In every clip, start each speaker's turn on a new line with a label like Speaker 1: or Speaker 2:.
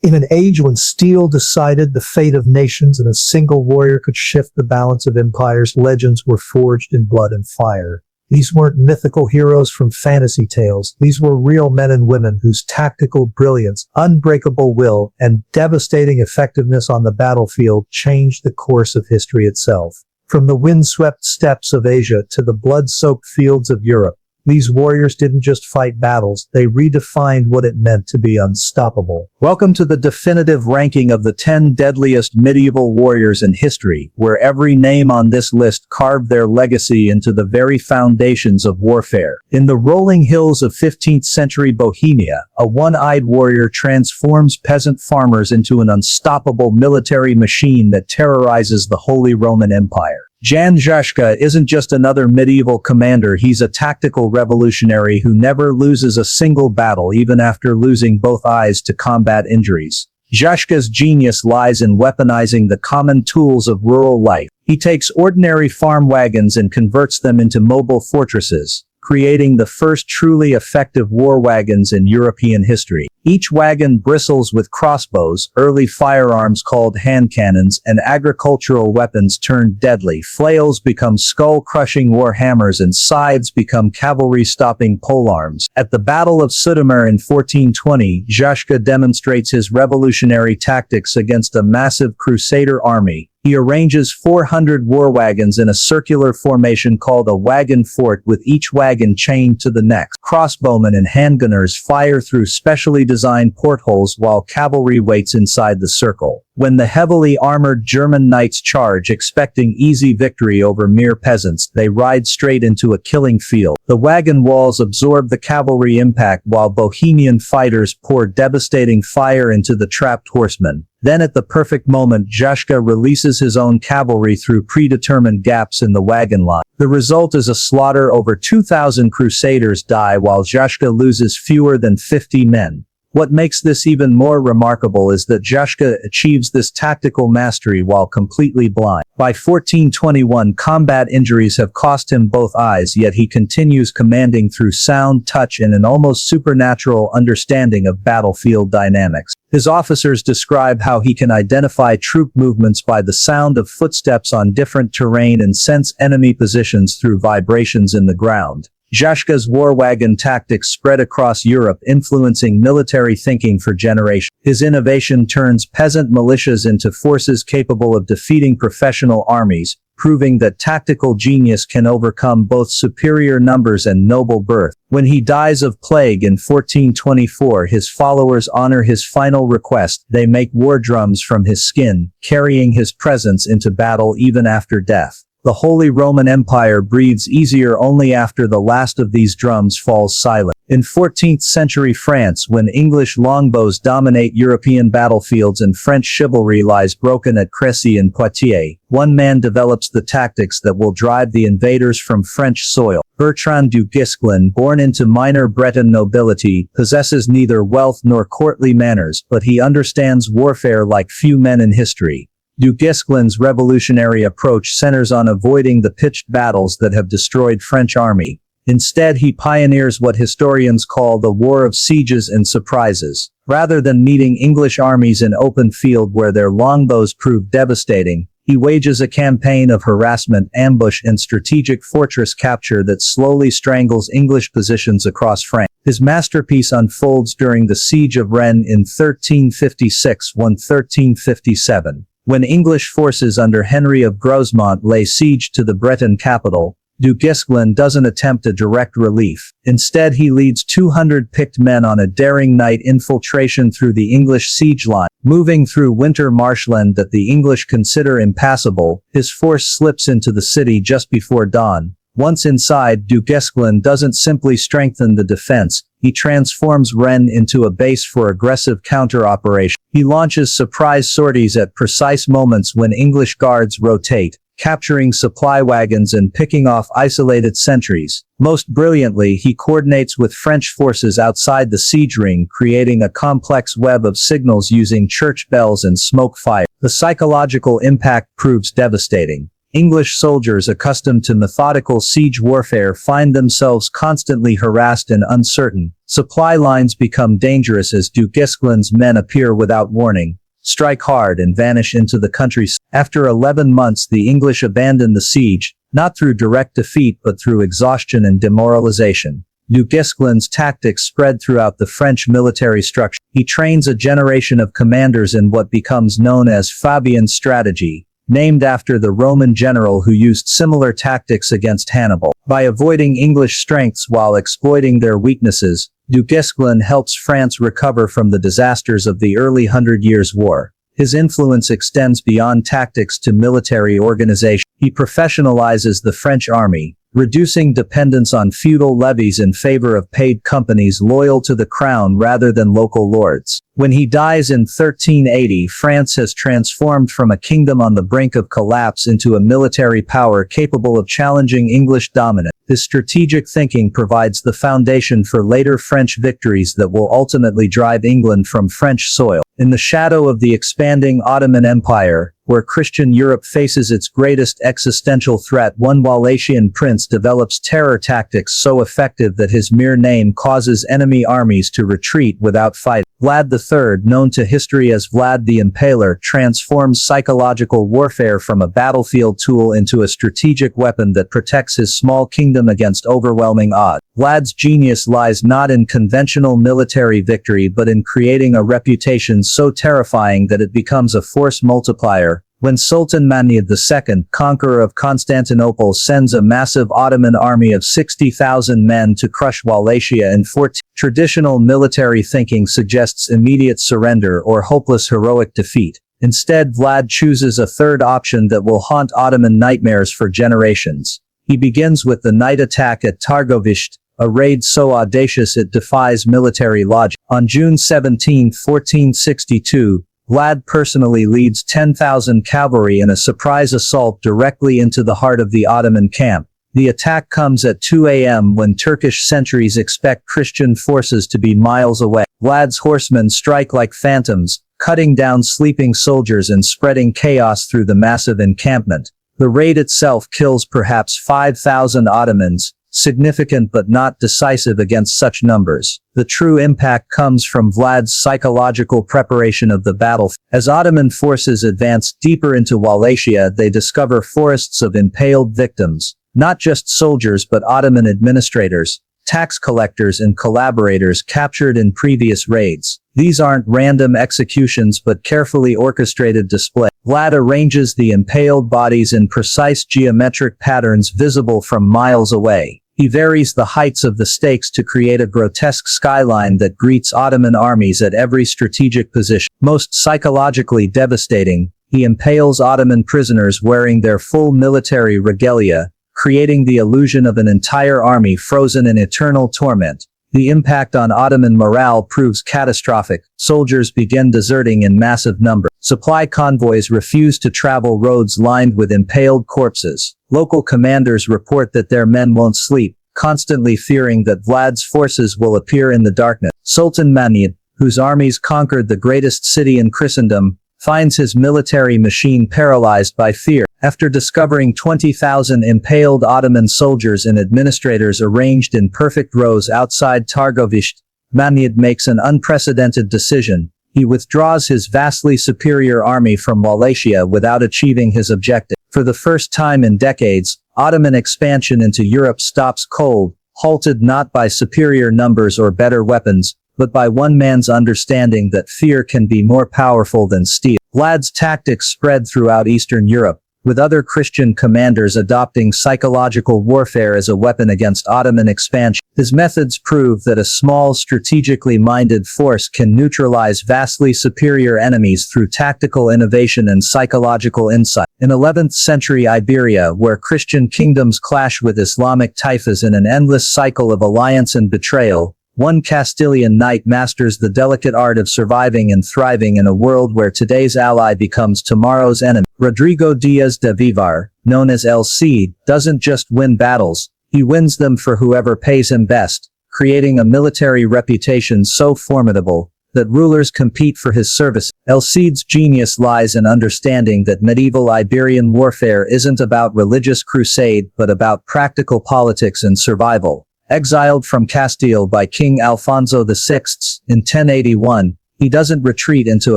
Speaker 1: In an age when steel decided the fate of nations and a single warrior could shift the balance of empires, legends were forged in blood and fire. These weren't mythical heroes from fantasy tales. These were real men and women whose tactical brilliance, unbreakable will, and devastating effectiveness on the battlefield changed the course of history itself. From the windswept steppes of Asia to the blood-soaked fields of Europe, these warriors didn't just fight battles, they redefined what it meant to be unstoppable. Welcome to the definitive ranking of the 10 deadliest medieval warriors in history, where every name on this list carved their legacy into the very foundations of warfare. In the rolling hills of 15th century Bohemia, a one-eyed warrior transforms peasant farmers into an unstoppable military machine that terrorizes the Holy Roman Empire. Jan Žižka isn't just another medieval commander, he's a tactical revolutionary who never loses a single battle even after losing both eyes to combat injuries. Žižka's genius lies in weaponizing the common tools of rural life. He takes ordinary farm wagons and converts them into mobile fortresses, creating the first truly effective war wagons in European history. Each wagon bristles with crossbows, early firearms called hand cannons, and agricultural weapons turned deadly. Flails become skull-crushing war hammers and scythes become cavalry-stopping polearms. At the Battle of Sutomir in 1420, Žižka demonstrates his revolutionary tactics against a massive crusader army. He arranges 400 war wagons in a circular formation called a wagon fort, with each wagon chained to the next. Crossbowmen and handgunners fire through specially designed portholes while cavalry waits inside the circle. When the heavily armored German knights charge, expecting easy victory over mere peasants, they ride straight into a killing field. The wagon walls absorb the cavalry impact while Bohemian fighters pour devastating fire into the trapped horsemen. Then at the perfect moment, Žižka releases his own cavalry through predetermined gaps in the wagon line. The result is a slaughter. Over 2,000 crusaders die while Žižka loses fewer than 50 men. What makes this even more remarkable is that Žižka achieves this tactical mastery while completely blind. By 1421, combat injuries have cost him both eyes, yet he continues commanding through sound, touch, and an almost supernatural understanding of battlefield dynamics. His officers describe how he can identify troop movements by the sound of footsteps on different terrain and sense enemy positions through vibrations in the ground. Žižka's war wagon tactics spread across Europe, influencing military thinking for generations. His innovation turns peasant militias into forces capable of defeating professional armies, proving that tactical genius can overcome both superior numbers and noble birth. When he dies of plague in 1424, his followers honor his final request. They make war drums from his skin, carrying his presence into battle even after death. The Holy Roman Empire breathes easier only after the last of these drums falls silent. In 14th century France, when English longbows dominate European battlefields and French chivalry lies broken at Crécy and Poitiers, one man develops the tactics that will drive the invaders from French soil. Bertrand du Guesclin, born into minor Breton nobility, possesses neither wealth nor courtly manners, but he understands warfare like few men in history. Du Guesclin's revolutionary approach centers on avoiding the pitched battles that have destroyed French army. Instead, he pioneers what historians call the War of Sieges and Surprises. Rather than meeting English armies in open field where their longbows proved devastating, he wages a campaign of harassment, ambush, and strategic fortress capture that slowly strangles English positions across France. His masterpiece unfolds during the Siege of Rennes in 1356–1357. When English forces under Henry of Grosmont lay siege to the Breton capital, Du Guesclin doesn't attempt a direct relief. Instead, he leads 200 picked men on a daring night infiltration through the English siege line. Moving through winter marshland that the English consider impassable, his force slips into the city just before dawn. Once inside, Du Guesclin doesn't simply strengthen the defense, he transforms Rennes into a base for aggressive counter-operation. He launches surprise sorties at precise moments when English guards rotate, capturing supply wagons and picking off isolated sentries. Most brilliantly, he coordinates with French forces outside the siege ring, creating a complex web of signals using church bells and smoke fire. The psychological impact proves devastating. English soldiers accustomed to methodical siege warfare find themselves constantly harassed and uncertain. Supply lines become dangerous as Du Guesclin's men appear without warning, strike hard and vanish into the countryside. After 11 months the English abandon the siege, not through direct defeat but through exhaustion and demoralization. Du Guesclin's tactics spread throughout the French military structure. He trains a generation of commanders in what becomes known as Fabian strategy, named after the Roman general who used similar tactics against Hannibal. By avoiding English strengths while exploiting their weaknesses, Du Guesclin helps France recover from the disasters of the early Hundred Years' War. His influence extends beyond tactics to military organization. He professionalizes the French army, reducing dependence on feudal levies in favor of paid companies loyal to the crown rather than local lords. When he dies in 1380, France has transformed from a kingdom on the brink of collapse into a military power capable of challenging English dominance. This strategic thinking provides the foundation for later French victories that will ultimately drive England from French soil. In the shadow of the expanding Ottoman Empire, where Christian Europe faces its greatest existential threat, one Wallachian prince develops terror tactics so effective that his mere name causes enemy armies to retreat without fighting. Vlad III, known to history as Vlad the Impaler, transforms psychological warfare from a battlefield tool into a strategic weapon that protects his small kingdom against overwhelming odds. Vlad's genius lies not in conventional military victory but in creating a reputation so terrifying that it becomes a force multiplier. When Sultan Mahmud II, conqueror of Constantinople, sends a massive Ottoman army of 60,000 men to crush Wallachia in 14, traditional military thinking suggests immediate surrender or hopeless heroic defeat. Instead, Vlad chooses a third option that will haunt Ottoman nightmares for generations. He begins with the night attack at Targovishte, a raid so audacious it defies military logic. On June 17, 1462, Vlad personally leads 10,000 cavalry in a surprise assault directly into the heart of the Ottoman camp. The attack comes at 2 a.m. when Turkish sentries expect Christian forces to be miles away. Vlad's horsemen strike like phantoms, cutting down sleeping soldiers and spreading chaos through the massive encampment. The raid itself kills perhaps 5,000 Ottomans, significant but not decisive against such numbers. The true impact comes from Vlad's psychological preparation of the battle. As Ottoman forces advance deeper into Wallachia, they discover forests of impaled victims, not just soldiers but Ottoman administrators, tax collectors and collaborators captured in previous raids. These aren't random executions but carefully orchestrated display. Vlad arranges the impaled bodies in precise geometric patterns visible from miles away. He varies the heights of the stakes to create a grotesque skyline that greets Ottoman armies at every strategic position. Most psychologically devastating, he impales Ottoman prisoners wearing their full military regalia, creating the illusion of an entire army frozen in eternal torment. The impact on Ottoman morale proves catastrophic. Soldiers begin deserting in massive numbers. Supply convoys refuse to travel roads lined with impaled corpses. Local commanders report that their men won't sleep, constantly fearing that Vlad's forces will appear in the darkness. Sultan Mahmud, whose armies conquered the greatest city in Christendom, finds his military machine paralyzed by fear. After discovering 20,000 impaled Ottoman soldiers and administrators arranged in perfect rows outside Targovishte, Mahmud makes an unprecedented decision. He withdraws his vastly superior army from Wallachia without achieving his objective. For the first time in decades, Ottoman expansion into Europe stops cold, halted not by superior numbers or better weapons, but by one man's understanding that fear can be more powerful than steel. Vlad's tactics spread throughout Eastern Europe, with other Christian commanders adopting psychological warfare as a weapon against Ottoman expansion. His methods prove that a small, strategically minded force can neutralize vastly superior enemies through tactical innovation and psychological insight. In 11th century Iberia, where Christian kingdoms clash with Islamic taifas in an endless cycle of alliance and betrayal, one Castilian knight masters the delicate art of surviving and thriving in a world where today's ally becomes tomorrow's enemy. Rodrigo Diaz de Vivar, known as El Cid, doesn't just win battles, he wins them for whoever pays him best, creating a military reputation so formidable
Speaker 2: that rulers compete for his service. El Cid's genius lies in understanding that medieval Iberian warfare isn't about religious crusade but about practical politics and survival. Exiled from Castile by King Alfonso VI in 1081, he doesn't retreat into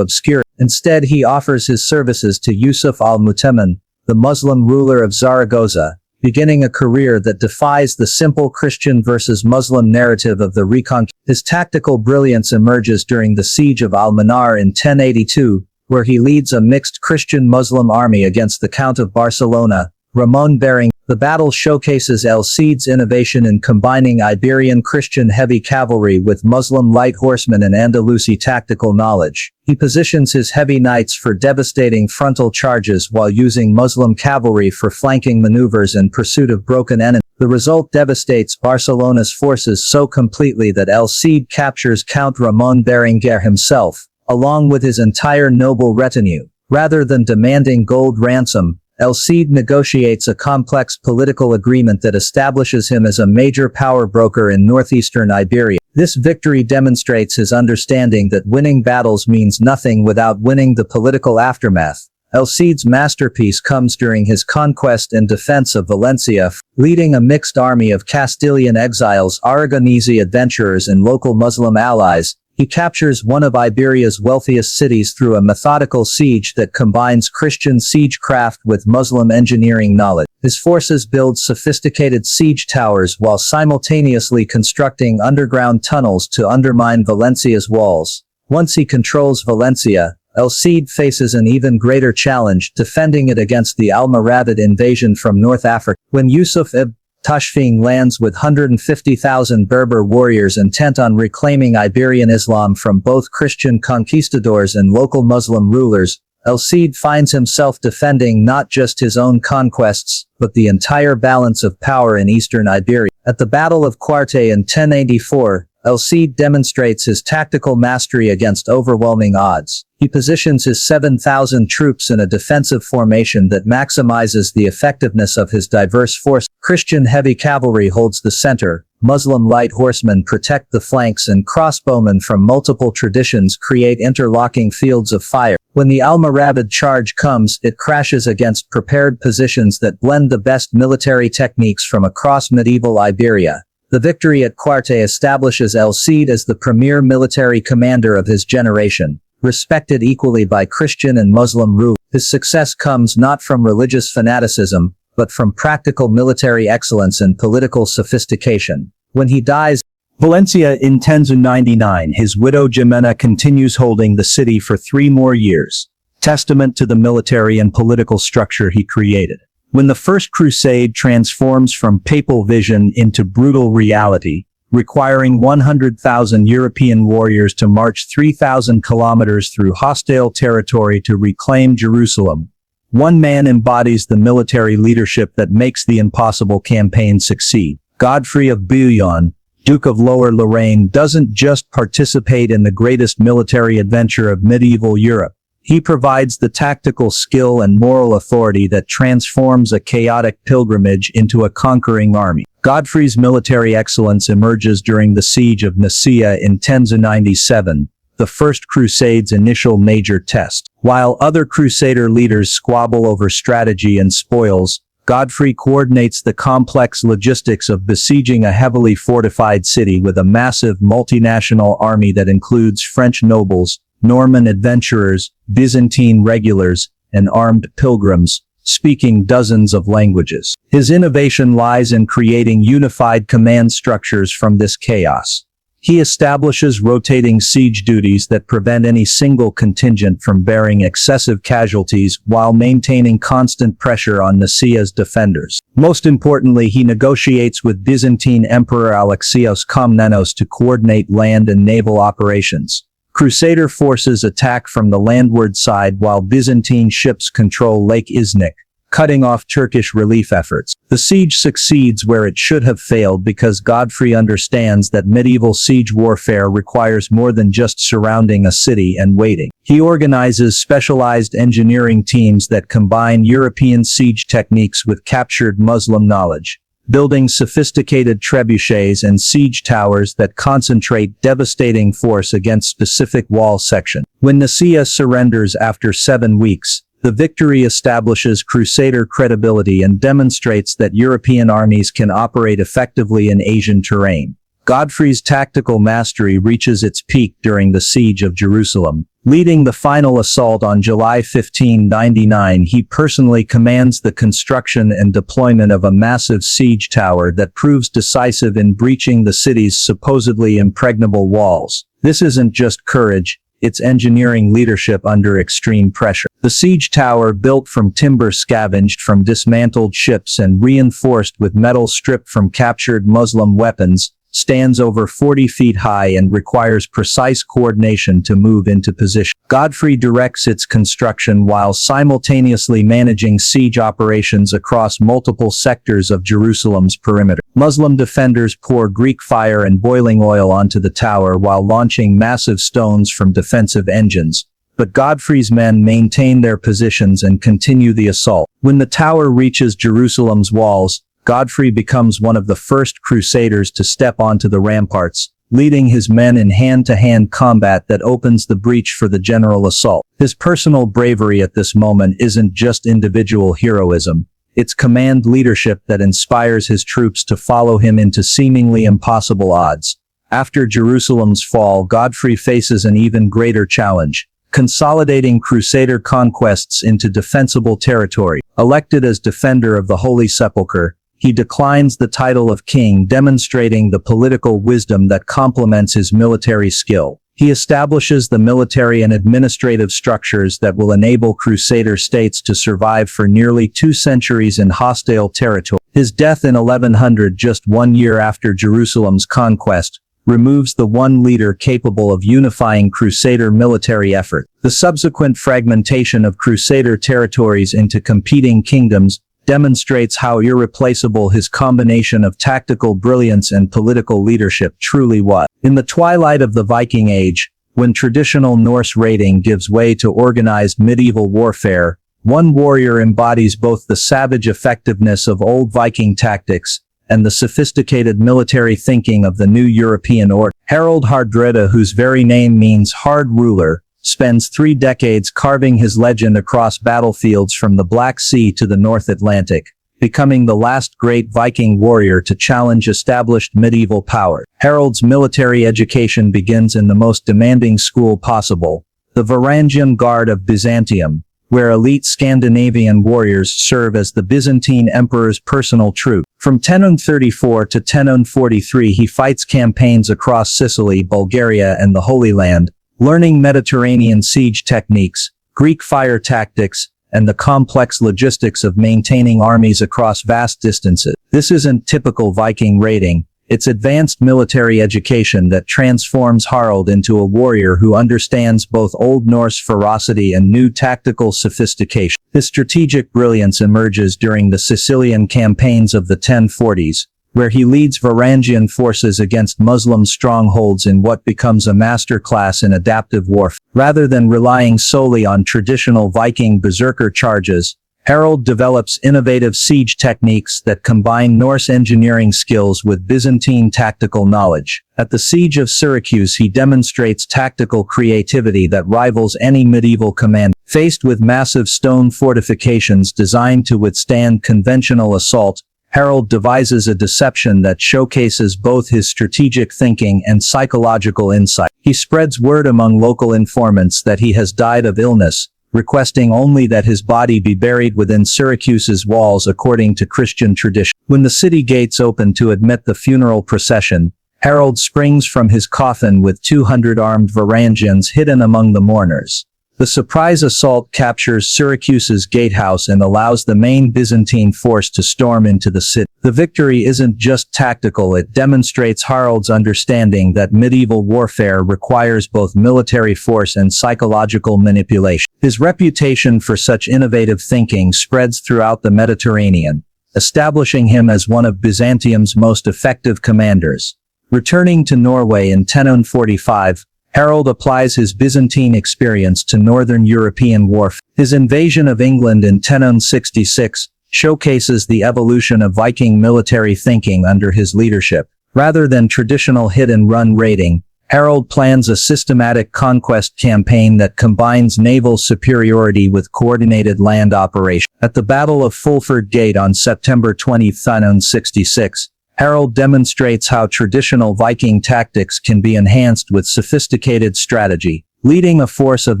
Speaker 2: obscurity. Instead, he offers his services to Yusuf al-Mu'tamin, the Muslim ruler of Zaragoza, beginning a career that defies the simple Christian versus Muslim narrative of the Reconquista. His tactical brilliance emerges during the siege of Almanar in 1082, where he leads a mixed Christian-Muslim army against the Count of Barcelona, Ramon Bering. The battle showcases El Cid's innovation in combining Iberian Christian heavy cavalry with Muslim light horsemen and Andalusi tactical knowledge. He positions his heavy knights for devastating frontal charges while using Muslim cavalry for flanking maneuvers in pursuit of broken enemies. The result devastates Barcelona's forces so completely that El Cid captures Count Ramon Berenguer himself, along with his entire noble retinue. Rather than demanding gold ransom, El Cid negotiates a complex political agreement that establishes him as a major power broker in northeastern Iberia. This victory demonstrates his understanding that winning battles means nothing without winning the political aftermath. El Cid's masterpiece comes during his conquest and defense of Valencia, leading a mixed army of Castilian exiles, Aragonese adventurers and local Muslim allies. He captures one of Iberia's wealthiest cities through a methodical siege that combines Christian siegecraft with Muslim engineering knowledge. His forces build sophisticated siege towers while simultaneously constructing underground tunnels to undermine Valencia's walls. Once he controls Valencia, El Cid faces an even greater challenge, defending it against the Almoravid invasion from North Africa. When Yusuf ibn Tashfin lands with 150,000 Berber warriors intent on reclaiming Iberian Islam from both Christian conquistadors and local Muslim rulers, El Cid finds himself defending not just his own conquests, but the entire balance of power in eastern Iberia. At the Battle of Cuarte in 1084, El Cid demonstrates his tactical mastery against overwhelming odds. He positions his 7,000 troops in a defensive formation that maximizes the effectiveness of his diverse force. Christian heavy cavalry holds the center, Muslim light horsemen protect the flanks, and crossbowmen from multiple traditions create interlocking fields of fire. When the Almoravid charge comes, it crashes against prepared positions that blend the best military techniques from across medieval Iberia. The victory at Cuarte establishes El Cid as the premier military commander of his generation, respected equally by Christian and Muslim rulers. His success comes not from religious fanaticism, but from practical military excellence and political sophistication. When he dies, Valencia in 1099, his widow Jimena continues holding the city for 3 more years, testament to the military and political structure he created. When the First Crusade transforms from papal vision into brutal reality, requiring 100,000 European warriors to march 3,000 kilometers through hostile territory to reclaim Jerusalem, one man embodies the military leadership that makes the impossible campaign succeed. Godfrey of Bouillon, Duke of Lower Lorraine, doesn't just participate in the greatest military adventure of medieval Europe. He provides the tactical skill and moral authority that transforms a chaotic pilgrimage into a conquering army. Godfrey's military excellence emerges during the siege of Nicaea in 1097, the First Crusade's initial major test. While other crusader leaders squabble over strategy and spoils, Godfrey coordinates the complex logistics of besieging a heavily fortified city with a massive multinational army that includes French nobles, Norman adventurers, Byzantine regulars, and armed pilgrims, speaking dozens of languages. His innovation lies in creating unified command structures from this chaos. He establishes rotating siege duties that prevent any single contingent from bearing excessive casualties while maintaining constant pressure on Nicaea's defenders. Most importantly, he negotiates with Byzantine Emperor Alexios Komnenos to coordinate land and naval operations. Crusader forces attack from the landward side while Byzantine ships control Lake Iznik, cutting off Turkish relief efforts. The siege succeeds where it should have failed because Godfrey understands that medieval siege warfare requires more than just surrounding a city and waiting. He organizes specialized engineering teams that combine European siege techniques with captured Muslim knowledge. building sophisticated trebuchets and siege towers that concentrate devastating force against specific wall sections. When Nicaea surrenders after 7 weeks, the victory establishes Crusader credibility and demonstrates that European armies can operate effectively in Asian terrain. Godfrey's tactical mastery reaches its peak during the Siege of Jerusalem. Leading the final assault on July 1599, he personally commands the construction and deployment of a massive siege tower that proves decisive in breaching the city's supposedly impregnable walls. This isn't just courage, it's engineering leadership under extreme pressure. The siege tower, built from timber scavenged from dismantled ships and reinforced with metal stripped from captured Muslim weapons, stands over 40 feet high and requires precise coordination to move into position. Godfrey directs its construction while simultaneously managing siege operations across multiple sectors of Jerusalem's perimeter. Muslim defenders pour Greek fire and boiling oil onto the tower while launching massive stones from defensive engines. But Godfrey's men maintain their positions and continue the assault. When the tower reaches Jerusalem's walls, Godfrey becomes one of the first crusaders to step onto the ramparts, leading his men in hand-to-hand combat that opens the breach for the general assault. His personal bravery at this moment isn't just individual heroism, it's command leadership that inspires his troops to follow him into seemingly impossible odds. After Jerusalem's fall, Godfrey faces an even greater challenge: consolidating Crusader conquests into defensible territory. Elected as defender of the Holy Sepulchre, he declines the title of king, demonstrating the political wisdom that complements his military skill. He establishes the military and administrative structures that will enable Crusader states to survive for nearly 2 centuries in hostile territory. His death in 1100, just 1 year after Jerusalem's conquest, removes the one leader capable of unifying Crusader military effort. The subsequent fragmentation of Crusader territories into competing kingdoms demonstrates how irreplaceable his combination of tactical brilliance and political leadership truly was. In the twilight of the Viking Age, when traditional Norse raiding gives way to organized medieval warfare, one warrior embodies both the savage effectiveness of old Viking tactics and the sophisticated military thinking of the new European order. Harald Hardrada, whose very name means hard ruler, spends 3 decades carving his legend across battlefields from the Black Sea to the North Atlantic, becoming the last great Viking warrior to challenge established medieval power. Harald's military education begins in the most demanding school possible, the Varangian Guard of Byzantium, where elite Scandinavian warriors serve as the Byzantine emperor's personal troop. From 1034 to 1043 he fights campaigns across Sicily, Bulgaria and the Holy Land, learning Mediterranean siege techniques, Greek fire tactics, and the complex logistics of maintaining armies across vast distances. This isn't typical Viking raiding, it's advanced military education that transforms Harald into a warrior who understands both Old Norse ferocity and new tactical sophistication. His strategic brilliance emerges during the Sicilian campaigns of the 1040s, where he leads Varangian forces against Muslim strongholds in what becomes a masterclass in adaptive warfare. Rather than relying solely on traditional Viking berserker charges, Harald develops innovative siege techniques that combine Norse engineering skills with Byzantine tactical knowledge. At the Siege of Syracuse he demonstrates tactical creativity that rivals any medieval command. Faced with massive stone fortifications designed to withstand conventional assault, Harald devises a deception that showcases both his strategic thinking and psychological insight. He spreads word among local informants that he has died of illness, requesting only that his body be buried within Syracuse's walls according to Christian tradition. When the city gates open to admit the funeral procession, Harald springs from his coffin with 200 armed Varangians hidden among the mourners. The surprise assault captures Syracuse's gatehouse and allows the main Byzantine force to storm into the city. The victory isn't just tactical, it demonstrates Harald's understanding that medieval warfare requires both military force and psychological manipulation. His reputation for such innovative thinking spreads throughout the Mediterranean, establishing him as one of Byzantium's most effective commanders. Returning to Norway in 1045, Harald applies his Byzantine experience to northern European warfare. His invasion of England in 1066 showcases the evolution of Viking military thinking under his leadership. Rather than traditional hit-and-run raiding, Harold plans a systematic conquest campaign that combines naval superiority with coordinated land operations. At the Battle of Fulford Gate on September 20, 1066, Harold demonstrates how traditional Viking tactics can be enhanced with sophisticated strategy. Leading a force of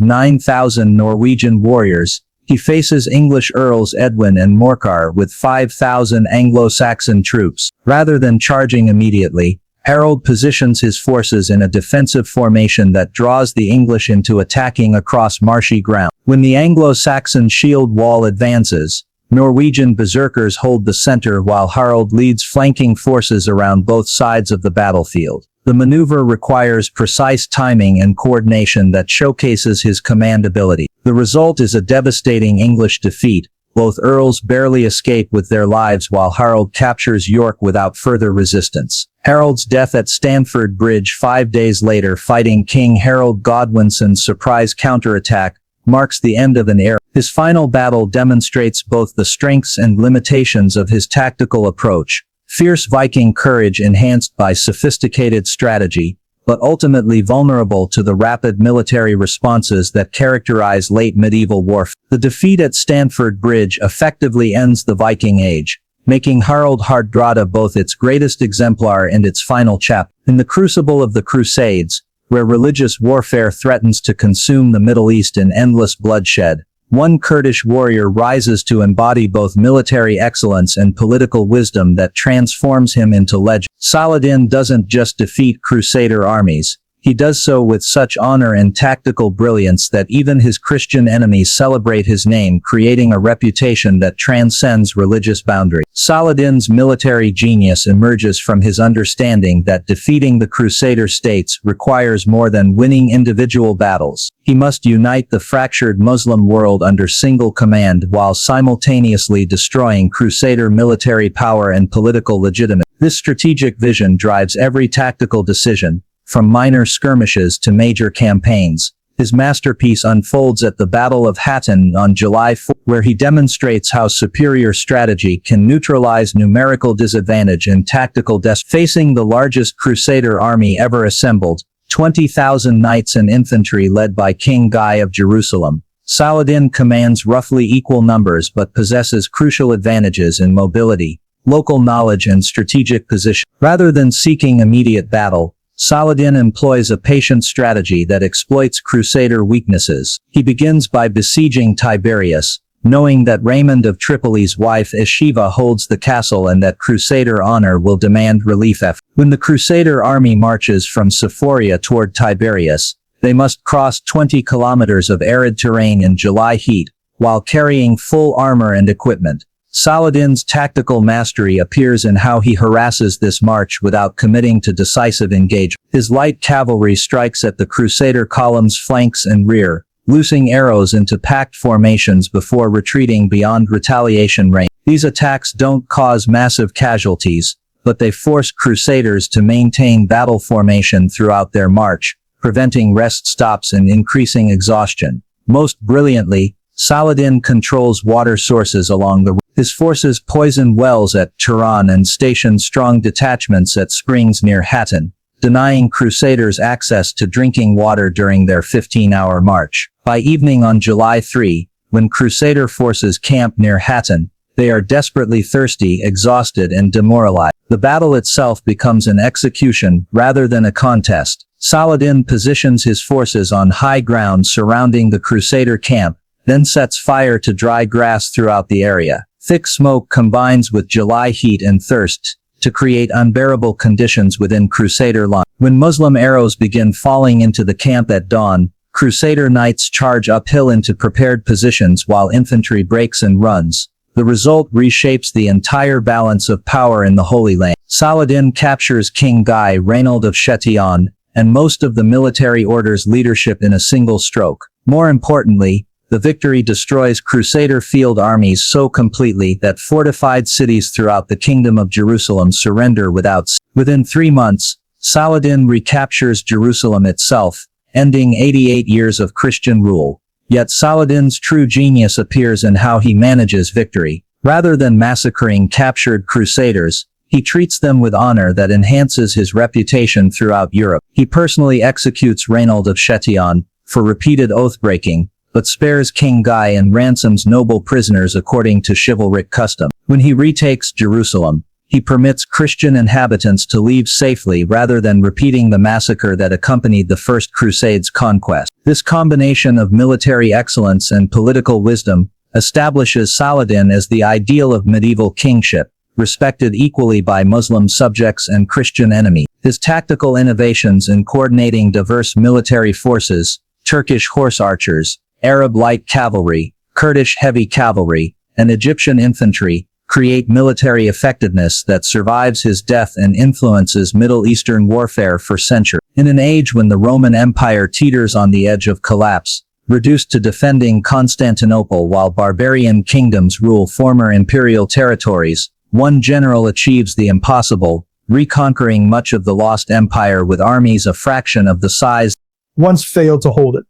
Speaker 2: 9,000 Norwegian warriors, he faces English Earls Edwin and Morcar with 5,000 Anglo-Saxon troops. Rather than charging immediately, Harold positions his forces in a defensive formation that draws the English into attacking across marshy ground. When the Anglo-Saxon shield wall advances, Norwegian berserkers hold the center while Harold leads flanking forces around both sides of the battlefield. The maneuver requires precise timing and coordination that showcases his command ability. The result is a devastating English defeat. Both earls barely escape with their lives while Harold captures York without further resistance. Harold's death at Stamford Bridge 5 days later fighting King Harold Godwinson's surprise counterattack marks the end of an era. His final battle demonstrates both the strengths and limitations of his tactical approach. Fierce Viking courage enhanced by sophisticated strategy, but ultimately vulnerable to the rapid military responses that characterize late medieval warfare. The defeat at Stamford Bridge effectively ends the Viking Age, making Harald Hardrada both its greatest exemplar and its final chapter. In the crucible of the Crusades, where religious warfare threatens to consume the Middle East in endless bloodshed, one Kurdish warrior rises to embody both military excellence and political wisdom that transforms him into legend. Saladin doesn't just defeat Crusader armies, he does so with such honor and tactical brilliance that even his Christian enemies celebrate his name, creating a reputation that transcends religious boundaries. Saladin's military genius emerges from his understanding that defeating the Crusader states requires more than winning individual battles. He must unite the fractured Muslim world under single command while simultaneously destroying Crusader military power and political legitimacy. This strategic vision drives every tactical decision, from minor skirmishes to major campaigns. His masterpiece unfolds at the Battle of Hattin on July 4, where he demonstrates how superior strategy can neutralize numerical disadvantage and tactical facing the largest Crusader army ever assembled, 20,000 knights and infantry led by King Guy of Jerusalem. Saladin commands roughly equal numbers but possesses crucial advantages in mobility, local knowledge and strategic position. Rather than seeking immediate battle, Saladin employs a patient strategy that exploits Crusader weaknesses. He begins by besieging Tiberias, knowing that Raymond of Tripoli's wife Eshiva holds the castle and that Crusader honor will demand relief. When the Crusader army marches from Sephoria toward Tiberias, they must cross 20 kilometers of arid terrain in July heat, while carrying full armor and equipment. Saladin's tactical mastery appears in how he harasses this march without committing to decisive engagement. His light cavalry strikes at the Crusader column's flanks and rear, loosing arrows into packed formations before retreating beyond retaliation range. These attacks don't cause massive casualties, but they force Crusaders to maintain battle formation throughout their march, preventing rest stops and increasing exhaustion. Most brilliantly, Saladin controls water sources along the route. His forces poison wells at Turan and station strong detachments at springs near Hattin, denying Crusaders access to drinking water during their 15-hour march. By evening on July 3, when Crusader forces camp near Hattin, they are desperately thirsty, exhausted, and demoralized. The battle itself becomes an execution rather than a contest. Saladin positions his forces on high ground surrounding the Crusader camp, then sets fire to dry grass throughout the area. Thick smoke combines with July heat and thirst to create unbearable conditions within Crusader line. When Muslim arrows begin falling into the camp at dawn, Crusader knights charge uphill into prepared positions while infantry breaks and runs. The result reshapes the entire balance of power in the Holy Land. Saladin captures King Guy Reynold of Chatillon and most of the military order's leadership in a single stroke. More importantly, the victory destroys Crusader field armies so completely that fortified cities throughout the Kingdom of Jerusalem surrender within 3 months. Saladin recaptures Jerusalem itself, ending 88 years of Christian rule. Yet Saladin's true genius appears in how he manages victory. Rather than massacring captured crusaders, he treats them with honor that enhances his reputation throughout Europe. He personally executes Raynald of Chatillon for repeated oath-breaking, but spares King Guy and ransoms noble prisoners according to chivalric custom. When he retakes Jerusalem, he permits Christian inhabitants to leave safely rather than repeating the massacre that accompanied the First Crusade's conquest. This combination of military excellence and political wisdom establishes Saladin as the ideal of medieval kingship, respected equally by Muslim subjects and Christian enemies. His tactical innovations in coordinating diverse military forces, Turkish horse archers, Arab light cavalry, Kurdish heavy cavalry, and Egyptian infantry, create military effectiveness that survives his death and influences Middle Eastern warfare for centuries. In an age when the Roman Empire teeters on the edge of collapse, reduced to defending Constantinople while barbarian kingdoms rule former imperial territories, one general achieves the impossible, reconquering much of the lost empire with armies a fraction of the size.
Speaker 1: Once failed to hold it.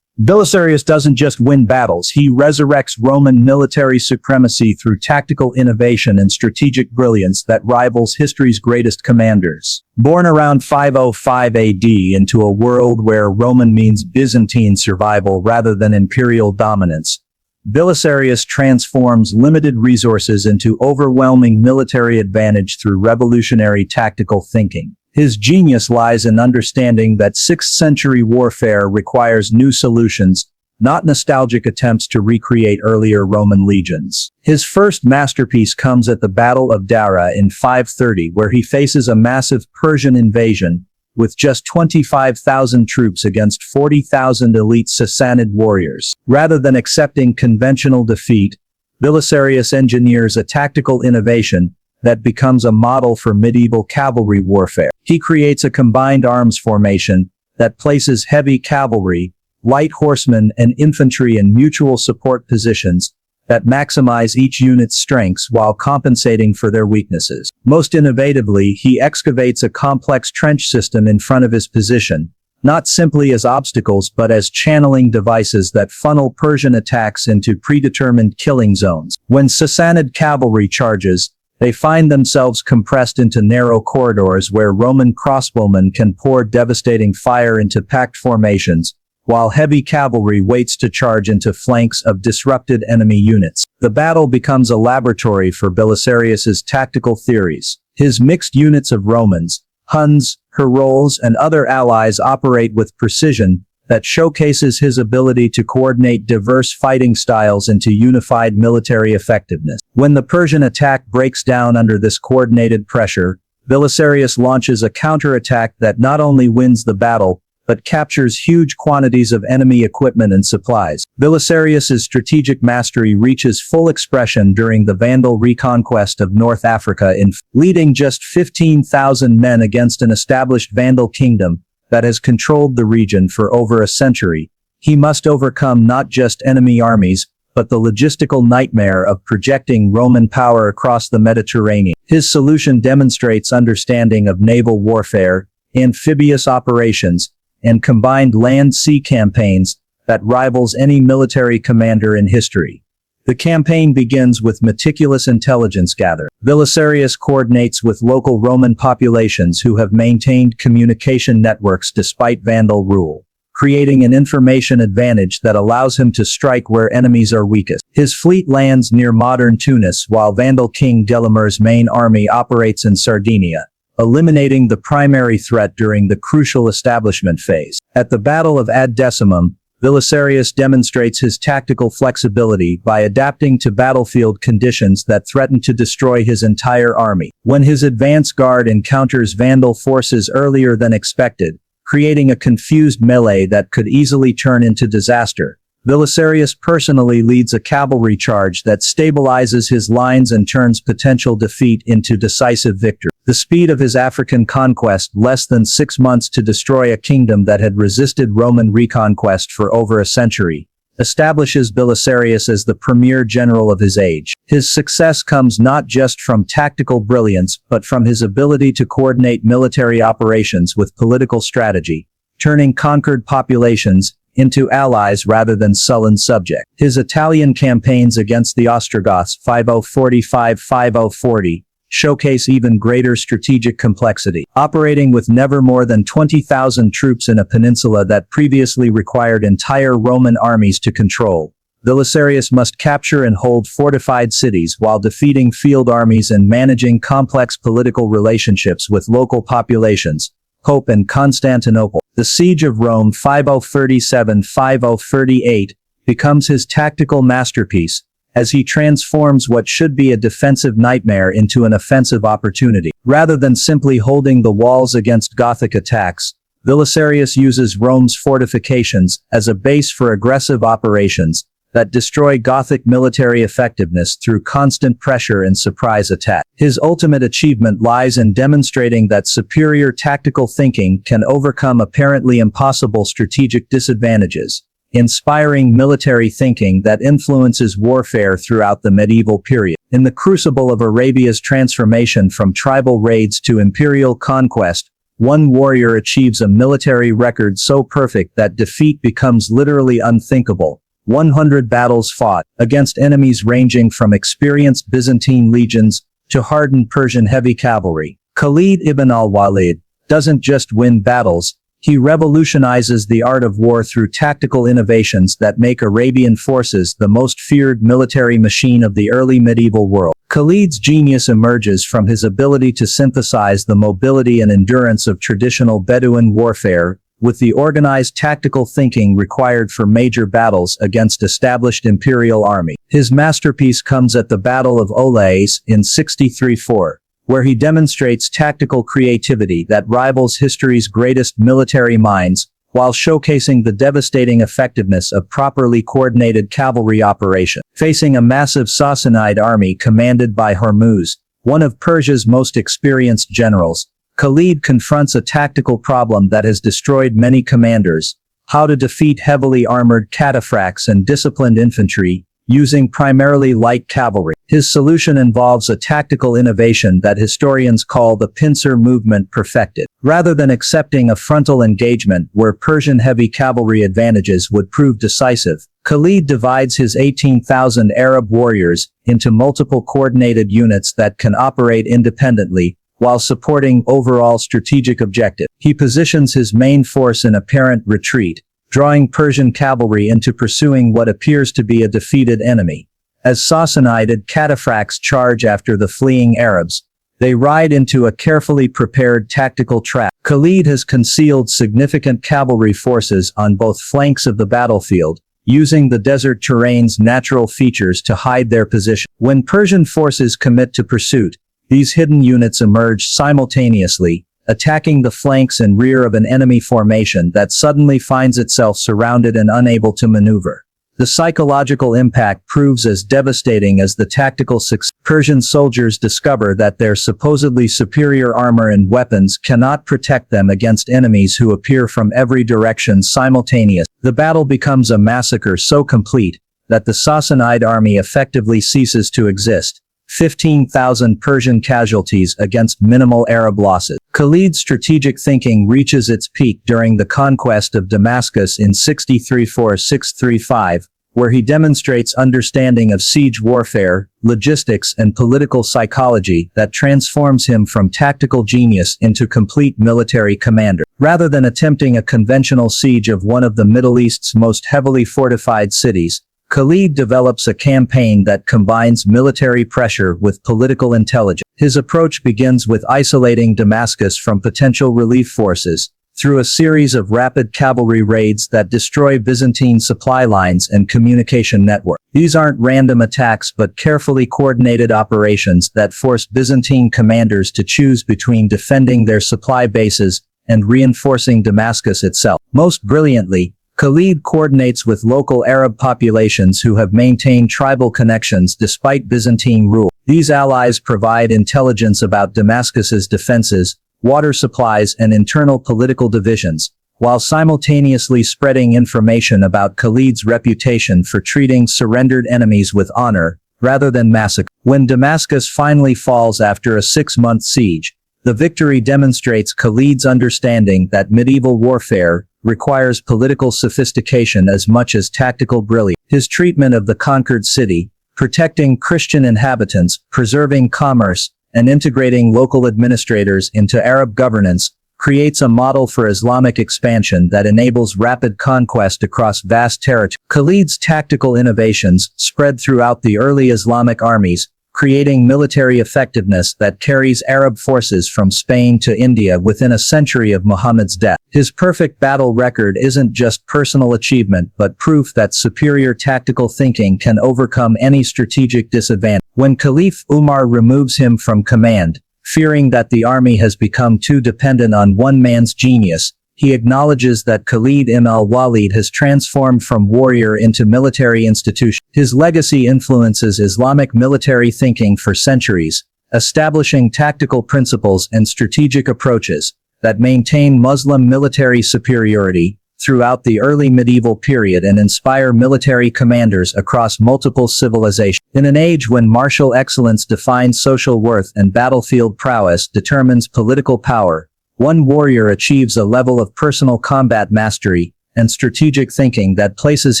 Speaker 3: Belisarius doesn't just win battles, he resurrects Roman military supremacy through tactical innovation and strategic brilliance that rivals history's greatest commanders. Born around 505 AD into a world where Roman means Byzantine survival rather than imperial dominance, Belisarius transforms limited resources into overwhelming military advantage through revolutionary tactical thinking. His genius lies in understanding that 6th century warfare requires new solutions, not nostalgic attempts to recreate earlier Roman legions. His first masterpiece comes at the Battle of Dara in 530, where he faces a massive Persian invasion with just 25,000 troops against 40,000 elite Sassanid warriors. Rather than accepting conventional defeat, Belisarius engineers a tactical innovation that becomes a model for medieval cavalry warfare. He creates a combined arms formation that places heavy cavalry, light horsemen, and infantry in mutual support positions that maximize each unit's strengths while compensating for their weaknesses. Most innovatively, he excavates a complex trench system in front of his position, not simply as obstacles but as channeling devices that funnel Persian attacks into predetermined killing zones. When Sassanid cavalry charges, they find themselves compressed into narrow corridors where Roman crossbowmen can pour devastating fire into packed formations, while heavy cavalry waits to charge into flanks of disrupted enemy units. The battle becomes a laboratory for Belisarius's tactical theories. His mixed units of Romans, Huns, Heroles, and other allies operate with precision that showcases his ability to coordinate diverse fighting styles into unified military effectiveness. When the Persian attack breaks down under this coordinated pressure, Belisarius launches a counterattack that not only wins the battle, but captures huge quantities of enemy equipment and supplies. Belisarius's strategic mastery reaches full expression during the Vandal reconquest of North Africa leading just 15,000 men against an established Vandal kingdom that has controlled the region for over a century. He must overcome not just enemy armies, but the logistical nightmare of projecting Roman power across the Mediterranean. His solution demonstrates understanding of naval warfare, amphibious operations, and combined land-sea campaigns that rivals any military commander in history. The campaign begins with meticulous intelligence gathering. Belisarius coordinates with local Roman populations who have maintained communication networks despite Vandal rule, creating an information advantage that allows him to strike where enemies are weakest. His fleet lands near modern Tunis while Vandal King Delamer's main army operates in Sardinia, eliminating the primary threat during the crucial establishment phase. At the Battle of Ad Decimum, Belisarius demonstrates his tactical flexibility by adapting to battlefield conditions that threaten to destroy his entire army. When his advance guard encounters Vandal forces earlier than expected, creating a confused melee that could easily turn into disaster, Belisarius personally leads a cavalry charge that stabilizes his lines and turns potential defeat into decisive victory. The speed of his African conquest, less than 6 months to destroy a kingdom that had resisted Roman reconquest for over a century, establishes Belisarius as the premier general of his age. His success comes not just from tactical brilliance, but from his ability to coordinate military operations with political strategy, turning conquered populations
Speaker 2: into allies rather than sullen subjects. His Italian campaigns against the Ostrogoths 5045-5040 showcase even greater strategic complexity. Operating with never more than 20,000 troops in a peninsula that previously required entire Roman armies to control, Belisarius must capture and hold fortified cities while defeating field armies and managing complex political relationships with local populations, Pope and Constantinople. The Siege of Rome 5037-5038 becomes his tactical masterpiece, as he transforms what should be a defensive nightmare into an offensive opportunity. Rather than simply holding the walls against Gothic attacks, Belisarius uses Rome's fortifications as a base for aggressive operations that destroy Gothic military effectiveness through constant pressure and surprise attack. His ultimate achievement lies in demonstrating that superior tactical thinking can overcome apparently impossible strategic disadvantages, inspiring military thinking that influences warfare throughout the medieval period. In the crucible of Arabia's transformation from tribal raids to imperial conquest, one warrior achieves a military record so perfect that defeat becomes literally unthinkable. 100 battles fought against enemies ranging from experienced Byzantine legions to hardened Persian heavy cavalry. Khalid ibn al-Walid doesn't just win battles, he revolutionizes the art of war through tactical innovations that make Arabian forces the most feared military machine of the early medieval world. Khalid's genius emerges from his ability to synthesize the mobility and endurance of traditional Bedouin warfare with the organized tactical thinking required for major battles against established imperial army. His masterpiece comes at the Battle of Oles in 63-4, where he demonstrates tactical creativity that rivals history's greatest military minds, while showcasing the devastating effectiveness of properly coordinated cavalry operation. Facing a massive Sassanid army commanded by Hormuz, one of Persia's most experienced generals, Khalid confronts a tactical problem that has destroyed many commanders: how to defeat heavily armored cataphracts and disciplined infantry, using primarily light cavalry. His solution involves a tactical innovation that historians call the pincer movement perfected. Rather than accepting a frontal engagement where Persian heavy cavalry advantages would prove decisive, Khalid divides his 18,000 Arab warriors into multiple coordinated units that can operate independently, while supporting overall strategic objective. He positions his main force in apparent retreat, drawing Persian cavalry into pursuing what appears to be a defeated enemy. As Sassanid cataphracts charge after the fleeing Arabs, they ride into a carefully prepared tactical trap. Khalid has concealed significant cavalry forces on both flanks of the battlefield, using the desert terrain's natural features to hide their position. When Persian forces commit to pursuit, these hidden units emerge simultaneously, attacking the flanks and rear of an enemy formation that suddenly finds itself surrounded and unable to maneuver. The psychological impact proves as devastating as the tactical success. Persian soldiers discover that their supposedly superior armor and weapons cannot protect them against enemies who appear from every direction simultaneously. The battle becomes a massacre so complete that the Sassanid army effectively ceases to exist. 15,000 Persian casualties against minimal Arab losses. Khalid's strategic thinking reaches its peak during the conquest of Damascus in 63-4-635, where he demonstrates understanding of siege warfare, logistics, and political psychology that transforms him from tactical genius into complete military commander. Rather than attempting a conventional siege of one of the Middle East's most heavily fortified cities, Khalid develops a campaign that combines military pressure with political intelligence. His approach begins with isolating Damascus from potential relief forces, through a series of rapid cavalry raids that destroy Byzantine supply lines and communication networks. These aren't random attacks but carefully coordinated operations that force Byzantine commanders to choose between defending their supply bases and reinforcing Damascus itself. Most brilliantly, Khalid coordinates with local Arab populations who have maintained tribal connections despite Byzantine rule. These allies provide intelligence about Damascus's defenses, water supplies, and internal political divisions, while simultaneously spreading information about Khalid's reputation for treating surrendered enemies with honor, rather than massacre. When Damascus finally falls after a 6-month siege, the victory demonstrates Khalid's understanding that medieval warfare requires political sophistication as much as tactical brilliance. His treatment of the conquered city, protecting Christian inhabitants, preserving commerce, and integrating local administrators into Arab governance, creates a model for Islamic expansion that enables rapid conquest across vast territory. Khalid's tactical innovations spread throughout the early Islamic armies, creating military effectiveness that carries Arab forces from Spain to India within a century of Muhammad's death. His perfect battle record isn't just personal achievement but proof that superior tactical thinking can overcome any strategic disadvantage. When Caliph Umar removes him from command, fearing that the army has become too dependent on one man's genius, he acknowledges that Khalid ibn al-Walid has transformed from warrior into military institution. His legacy influences Islamic military thinking for centuries, establishing tactical principles and strategic approaches that maintain Muslim military superiority throughout the early medieval period and inspire military commanders across multiple civilizations. In an age when martial excellence defines social worth and battlefield prowess determines political power, one warrior achieves a level of personal combat mastery and strategic thinking that places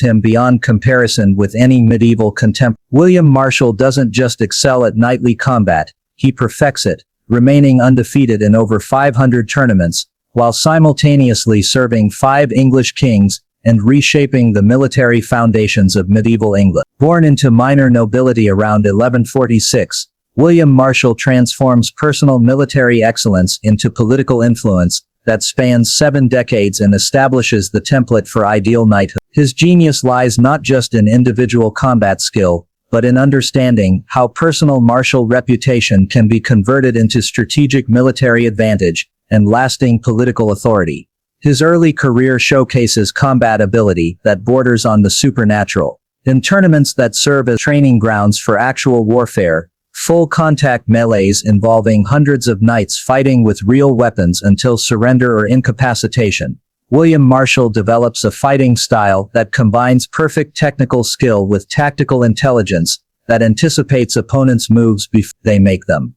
Speaker 2: him beyond comparison with any medieval contemporary. William Marshall doesn't just excel at knightly combat, he perfects it, remaining undefeated in over 500 tournaments, while simultaneously serving 5 English kings and reshaping the military foundations of medieval England. Born into minor nobility around 1146, William Marshall transforms personal military excellence into political influence that spans 7 decades and establishes the template for ideal knighthood. His genius lies not just in individual combat skill, but in understanding how personal martial reputation can be converted into strategic military advantage and lasting political authority. His early career showcases combat ability that borders on the supernatural. In tournaments that serve as training grounds for actual warfare, full contact melees involving hundreds of knights fighting with real weapons until surrender or incapacitation, William Marshall develops a fighting style that combines perfect technical skill with tactical intelligence that anticipates opponents' moves before they make them.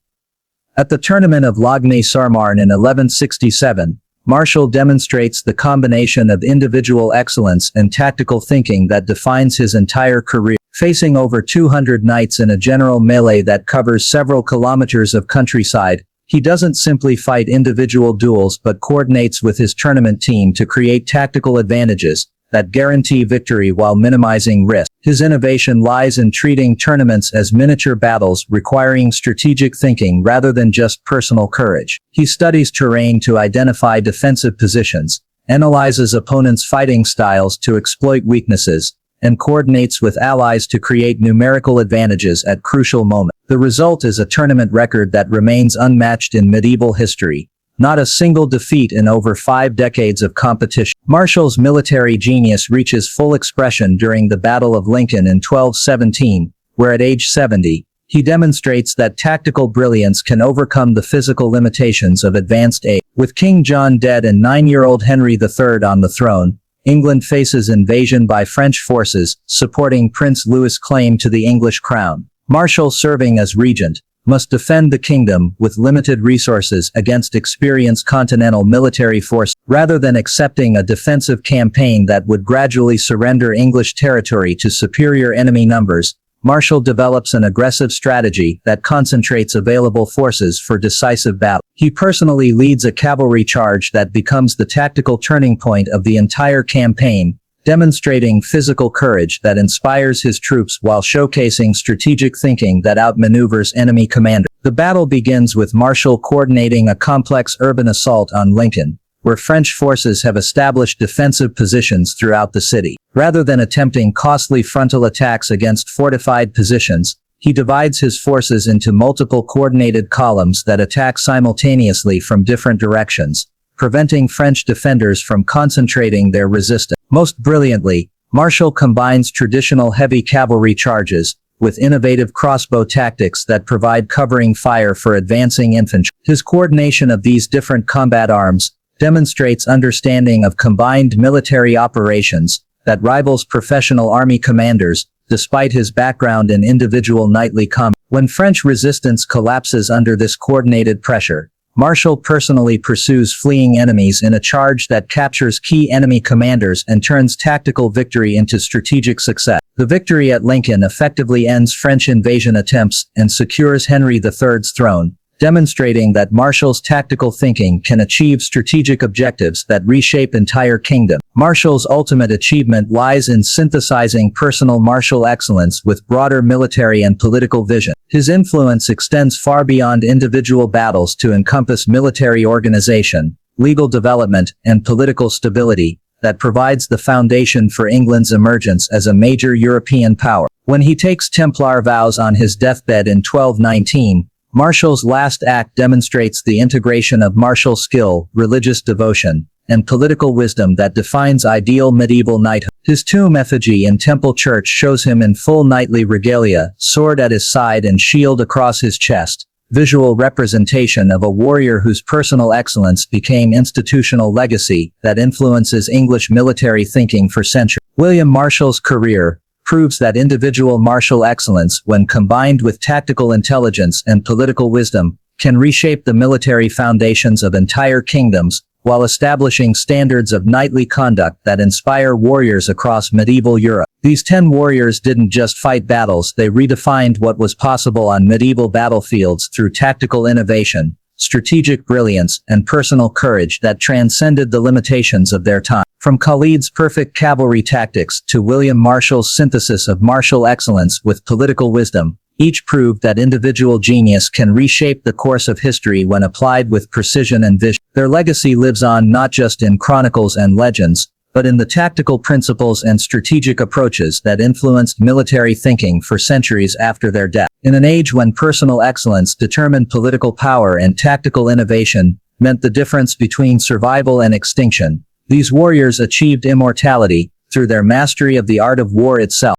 Speaker 2: At the tournament of Lagny Sarmarn in 1167, Marshall demonstrates the combination of individual excellence and tactical thinking that defines his entire career. Facing over 200 knights in a general melee that covers several kilometers of countryside, he doesn't simply fight individual duels but coordinates with his tournament team to create tactical advantages that guarantee victory while minimizing risk. His innovation lies in treating tournaments as miniature battles requiring strategic thinking rather than just personal courage. He studies terrain to identify defensive positions, analyzes opponents' fighting styles to exploit weaknesses, and coordinates with allies to create numerical advantages at crucial moments. The result is a tournament record that remains unmatched in medieval history. Not a single defeat in over 5 decades of competition. Marshall's military genius reaches full expression during the Battle of Lincoln in 1217, where at age 70, he demonstrates that tactical brilliance can overcome the physical limitations of advanced age. With King John dead and 9-year-old Henry III on the throne, England faces invasion by French forces, supporting Prince Louis' claim to the English crown. Marshall, serving as regent, must defend the kingdom with limited resources against experienced continental military force. Rather than accepting a defensive campaign that would gradually surrender English territory to superior enemy numbers, Marshall develops an aggressive strategy that concentrates available forces for decisive battle. He personally leads a cavalry charge that becomes the tactical turning point of the entire campaign, demonstrating physical courage that inspires his troops while showcasing strategic thinking that outmaneuvers enemy commanders. The battle begins with Marshall coordinating a complex urban assault on Lincoln, where French forces have established defensive positions throughout the city. Rather than attempting costly frontal attacks against fortified positions, he divides his forces into multiple coordinated columns that attack simultaneously from different directions, preventing French defenders from concentrating their resistance. Most brilliantly, Marshall combines traditional heavy cavalry charges with innovative crossbow tactics that provide covering fire for advancing infantry. His coordination of these different combat arms demonstrates understanding of combined military operations that rivals professional army commanders, despite his background in individual knightly combat. When French resistance collapses under this coordinated pressure, Marshall personally pursues fleeing enemies in a charge that captures key enemy commanders and turns tactical victory into strategic success. The victory at Lincoln effectively ends French invasion attempts and secures Henry III's throne, demonstrating that Marshall's tactical thinking can achieve strategic objectives that reshape entire kingdoms. Marshall's ultimate achievement lies in synthesizing personal martial excellence with broader military and political vision. His influence extends far beyond individual battles to encompass military organization, legal development, and political stability that provides the foundation for England's emergence as a major European power. When he takes Templar vows on his deathbed in 1219, Marshall's last act demonstrates the integration of martial skill, religious devotion, and political wisdom that defines ideal medieval knighthood. His tomb effigy in Temple Church shows him in full knightly regalia, sword at his side and shield across his chest, visual representation of a warrior whose personal excellence became institutional legacy that influences English military thinking for centuries. William Marshall's career proves that individual martial excellence, when combined with tactical intelligence and political wisdom, can reshape the military foundations of entire kingdoms, while establishing standards of knightly conduct that inspire warriors across medieval Europe. These 10 warriors didn't just fight battles, they redefined what was possible on medieval battlefields through tactical innovation, strategic brilliance, and personal courage that transcended the limitations of their time. From Khalid's perfect cavalry tactics to William Marshall's synthesis of martial excellence with political wisdom, each proved that individual genius can reshape the course of history when applied with precision and vision. Their legacy lives on not just in chronicles and legends, but in the tactical principles and strategic approaches that influenced military thinking for centuries after their death. In an age when personal excellence determined political power and tactical innovation meant the difference between survival and extinction, these warriors achieved immortality through their mastery of the art of war itself.